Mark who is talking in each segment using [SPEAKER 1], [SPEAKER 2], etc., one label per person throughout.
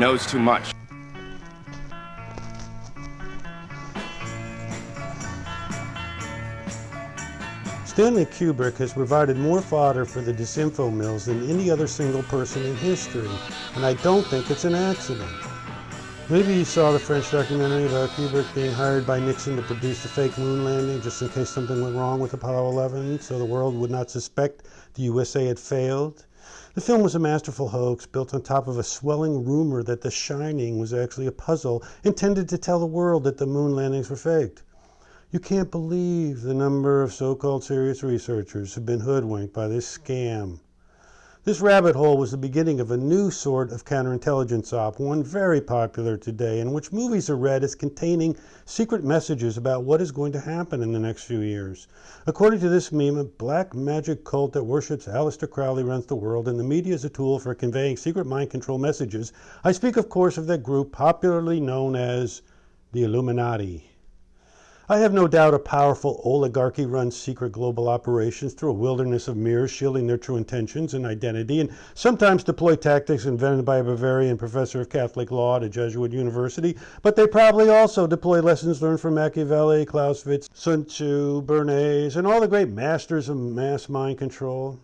[SPEAKER 1] knows too much.
[SPEAKER 2] Stanley Kubrick has provided more fodder for the disinfo mills than any other single person in history, and I don't think it's an accident. Maybe you saw the French documentary about Kubrick being hired by Nixon to produce the fake moon landing just in case something went wrong with Apollo 11, so the world would not suspect the USA had failed. The film was a masterful hoax built on top of a swelling rumor that The Shining was actually a puzzle intended to tell the world that the moon landings were faked. You can't believe the number of so-called serious researchers who've been hoodwinked by this scam. This rabbit hole was the beginning of a new sort of counterintelligence op, one very popular today, in which movies are read as containing secret messages about what is going to happen in the next few years. According to this meme, a black magic cult that worships Aleister Crowley runs the world, and the media is a tool for conveying secret mind control messages. I speak, of course, of that group popularly known as the Illuminati. I have no doubt a powerful oligarchy runs secret global operations through a wilderness of mirrors, shielding their true intentions and identity, and sometimes deploy tactics invented by a Bavarian professor of Catholic law at a Jesuit university, but they probably also deploy lessons learned from Machiavelli, Clausewitz, Sun Tzu, Bernays, and all the great masters of mass mind control.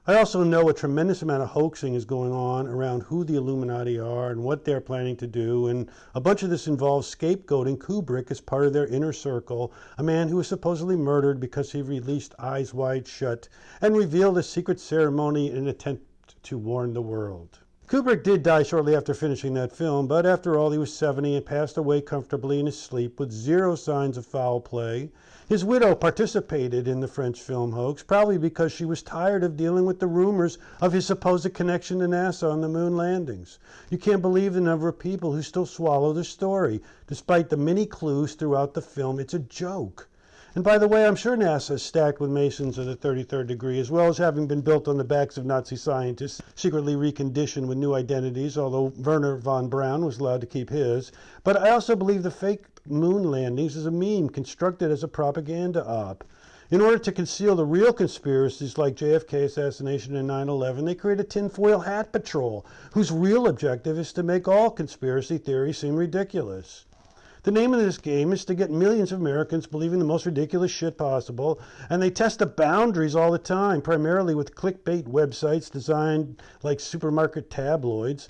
[SPEAKER 2] I also know a tremendous amount of hoaxing is going on around who the Illuminati are and what they're planning to do, and a bunch of this involves scapegoating Kubrick as part of their inner circle, a man who was supposedly murdered because he released Eyes Wide Shut and revealed a secret ceremony in an attempt to warn the world. Kubrick did die shortly after finishing that film, but after all, he was 70 and passed away comfortably in his sleep with zero signs of foul play. His widow participated in the French film hoax, probably because she was tired of dealing with the rumors of his supposed connection to NASA on the moon landings. You can't believe the number of people who still swallow the story. Despite the many clues throughout the film, it's a joke. And by the way, I'm sure NASA is stacked with Masons of the 33rd degree, as well as having been built on the backs of Nazi scientists, secretly reconditioned with new identities, although Werner von Braun was allowed to keep his. But I also believe the fake moon landings is a meme constructed as a propaganda op. In order to conceal the real conspiracies like JFK assassination and 9/11, they create a tinfoil hat patrol, whose real objective is to make all conspiracy theories seem ridiculous. The name of this game is to get millions of Americans believing the most ridiculous shit possible, and they test the boundaries all the time, primarily with clickbait websites designed like supermarket tabloids.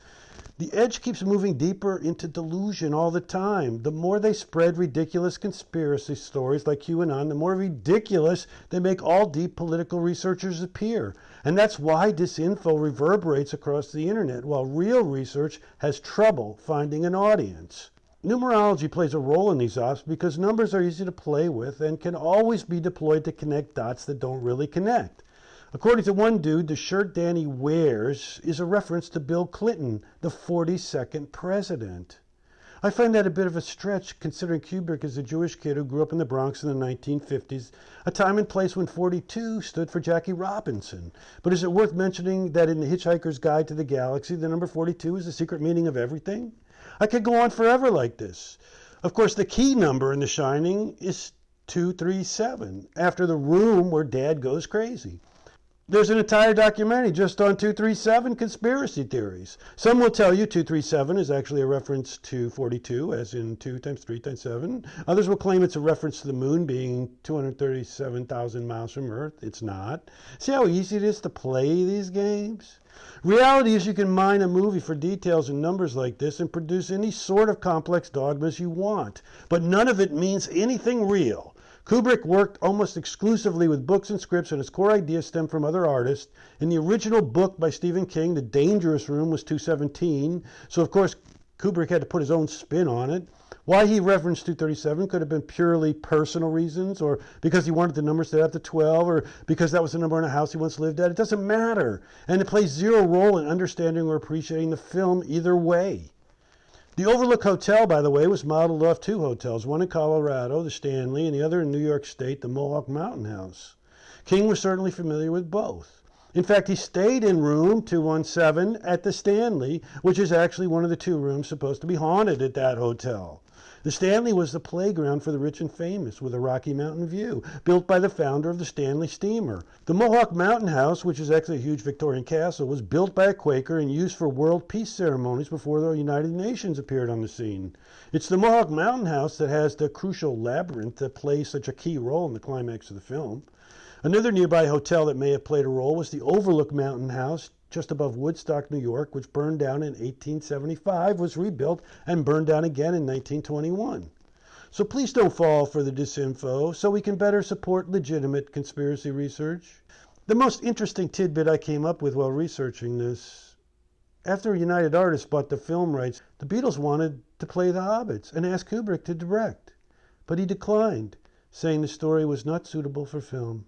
[SPEAKER 2] The edge keeps moving deeper into delusion all the time. The more they spread ridiculous conspiracy stories like QAnon, the more ridiculous they make all deep political researchers appear. And that's why disinfo reverberates across the internet, while real research has trouble finding an audience. Numerology plays a role in these ops because numbers are easy to play with and can always be deployed to connect dots that don't really connect. According to one dude, the shirt Danny wears is a reference to Bill Clinton, the 42nd president. I find that a bit of a stretch, considering Kubrick is a Jewish kid who grew up in the Bronx in the 1950s, a time and place when 42 stood for Jackie Robinson. But is it worth mentioning that in The Hitchhiker's Guide to the Galaxy, the number 42 is the secret meaning of everything? I could go on forever like this. Of course, the key number in The Shining is 237, after the room where Dad goes crazy. There's an entire documentary just on 237 conspiracy theories. Some will tell you 237 is actually a reference to 42, as in 2 times 3 times 7. Others will claim it's a reference to the moon being 237,000 miles from Earth. It's not. See how easy it is to play these games? Reality is you can mine a movie for details and numbers like this and produce any sort of complex dogmas you want, but none of it means anything real. Kubrick worked almost exclusively with books and scripts, and his core ideas stemmed from other artists. In the original book by Stephen King, The Dangerous Room was 217, so of course Kubrick had to put his own spin on it. Why he referenced 237 could have been purely personal reasons, or because he wanted the numbers to add up to 12, or because that was the number in a house he once lived at. It doesn't matter, and it plays zero role in understanding or appreciating the film either way. The Overlook Hotel, by the way, was modeled off two hotels, one in Colorado, the Stanley, and the other in New York State, the Mohawk Mountain House. King was certainly familiar with both. In fact, he stayed in room 217 at the Stanley, which is actually one of the two rooms supposed to be haunted at that hotel. The Stanley was the playground for the rich and famous, with a Rocky Mountain view, built by the founder of the Stanley Steamer. The Mohawk Mountain House, which is actually a huge Victorian castle, was built by a Quaker and used for world peace ceremonies before the United Nations appeared on the scene. It's the Mohawk Mountain House that has the crucial labyrinth that plays such a key role in the climax of the film. Another nearby hotel that may have played a role was the Overlook Mountain House, just above Woodstock, New York, which burned down in 1875, was rebuilt, and burned down again in 1921. So please don't fall for the disinfo, so we can better support legitimate conspiracy research. The most interesting tidbit I came up with while researching this: after United Artists bought the film rights, the Beatles wanted to play The Hobbits and asked Kubrick to direct, but he declined, saying the story was not suitable for film.